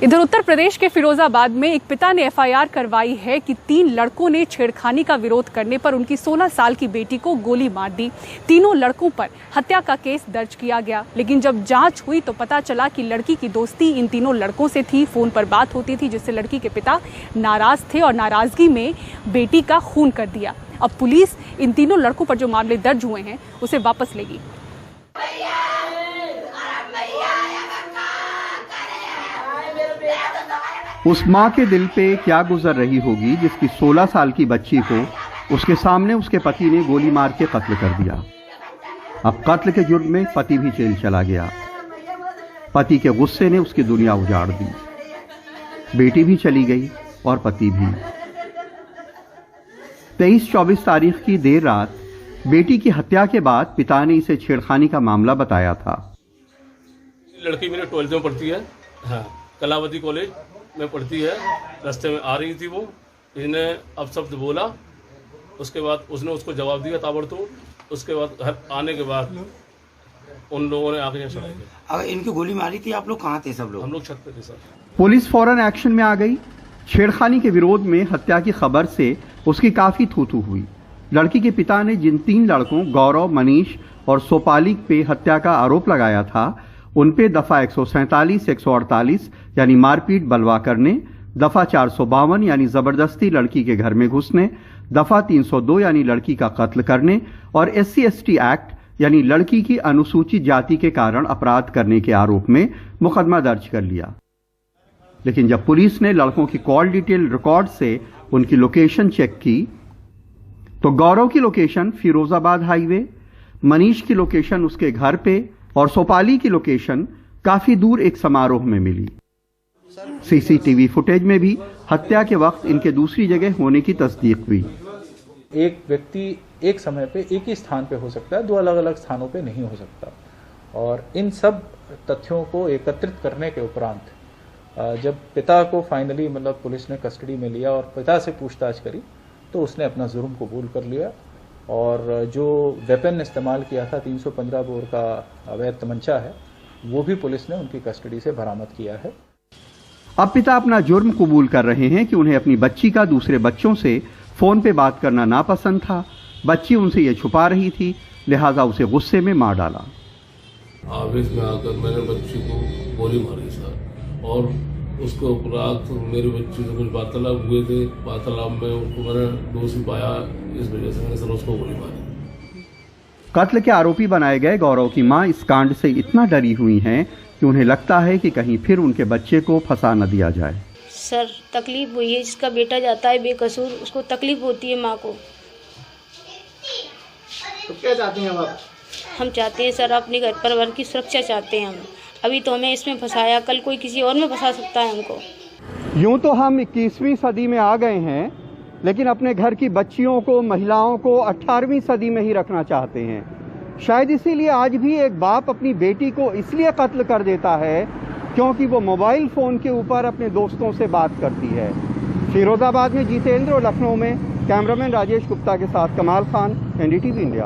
इधर उत्तर प्रदेश के फिरोजाबाद में एक पिता ने एफआईआर करवाई है कि 3 लड़कों ने छेड़खानी का विरोध करने पर उनकी 16 साल की बेटी को गोली मार दी। तीनों लड़कों पर हत्या का केस दर्ज किया गया, लेकिन जब जांच हुई तो पता चला कि लड़की की दोस्ती इन तीनों लड़कों से थी। फोन पर बात होती थी, जिससे लड़की के पिता नाराज थे और नाराजगी में बेटी का खून कर दिया। अब पुलिस इन तीनों लड़कों पर जो मामले दर्ज हुए हैं उसे वापस लेगी। उस माँ के दिल पे क्या गुजर रही होगी जिसकी 16 साल की बच्ची को उसके सामने उसके पति ने गोली मार के कत्ल कर दिया। अब कत्ल के जुर्म में पति भी जेल चला गया। पति के गुस्से ने उसकी दुनिया उजाड़ दी। बेटी भी चली गई और पति भी। 23-24 तारीख की देर रात बेटी की हत्या के बाद पिता ने इसे छेड़खानी का मामला बताया था। लड़की मेरे 12th में पढ़ती है, हाँ, कलावती कॉलेज में पढ़ती है। रास्ते में आ रही थी वो, इसने अपशब्द बोला। उसके बाद उसने उसको जवाब दिया ताबड़तोड़। उसके बाद घर आने के बाद उन लोगों ने आगे चढ़ाई। अगर इनकी गोली मारी थी, आप लोग कहाँ थे? सब लोग हम लोग छत पे थे सर। पुलिस फौरन एक्शन में आ गई। छेड़खानी के विरोध में हत्या की खबर से उसकी काफी थू-थू हुई। लड़की के पिता ने जिन 3 लड़कों गौरव, मनीष और सोपालिक पे हत्या का आरोप लगाया था, उन पे दफा 147, 148 यानी मारपीट बलवा करने, दफा 452 यानी जबरदस्ती लड़की के घर में घुसने, दफा 302 यानी लड़की का कत्ल करने और SC/ST एक्ट यानी लड़की की अनुसूचित जाति के कारण अपराध करने के आरोप में मुकदमा दर्ज कर लिया। लेकिन जब पुलिस ने लड़कों की कॉल डिटेल रिकॉर्ड से उनकी लोकेशन चेक की तो गौरव की लोकेशन फिरोजाबाद हाईवे, मनीष की लोकेशन उसके घर पे और सोपाली की लोकेशन काफी दूर एक समारोह में मिली। CCTV फुटेज में भी हत्या के वक्त इनके दूसरी जगह होने की तस्दीक हुई। एक व्यक्ति एक समय पे एक ही स्थान पे हो सकता है, 2 अलग अलग स्थानों पे नहीं हो सकता। और इन सब तथ्यों को एकत्रित करने के उपरांत जब पिता को फाइनली पुलिस ने कस्टडी में लिया और पिता से पूछताछ करी तो उसने अपना जुर्म कबूल कर लिया। और जो वेपन इस्तेमाल किया था 315 बोर का अवैध तमंचा है, वो भी पुलिस ने उनकी कस्टडी से बरामद किया है। अब पिता अपना जुर्म कबूल कर रहे हैं कि उन्हें अपनी बच्ची का दूसरे बच्चों से फोन पे बात करना नापसंद था। बच्ची उनसे ये छुपा रही थी, लिहाजा उसे गुस्से में मार डाला। आवेश में आकर मैंने बच्ची को गोली मारी सर, और उसके उपरांत मेरी बच्ची से कुछ वार्तालाप हुए थे। वार्तालाप में उसको मैंने दोषी पाया, इस वजह से मैंने सर उसको गोली मारी। कत्ल के आरोपी बनाए गए गौरव की मां इस कांड से इतना डरी हुई हैं कि उन्हें लगता है कि कहीं फिर उनके बच्चे को फंसा न दिया जाए। सर तकलीफ हुई है, जिसका बेटा जाता है बेकसूर, उसको तकलीफ होती है माँ को। तो क्या चाहते हैं आप? हम चाहते हैं सर अपने घर परिवार की सुरक्षा चाहते हैं हम। अभी तो हमें इसमें फंसाया, कल कोई किसी और में फंसा सकता है हमको। यूं तो हम 21वीं सदी में आ गए हैं, लेकिन अपने घर की बच्चियों को, महिलाओं को 18वीं सदी में ही रखना चाहते हैं। शायद इसीलिए आज भी एक बाप अपनी बेटी को इसलिए कत्ल कर देता है क्योंकि वो मोबाइल फ़ोन के ऊपर अपने दोस्तों से बात करती है। फिरोजाबाद में जितेंद्र और लखनऊ में कैमरामैन राजेश गुप्ता के साथ कमाल खान, NDTV इंडिया।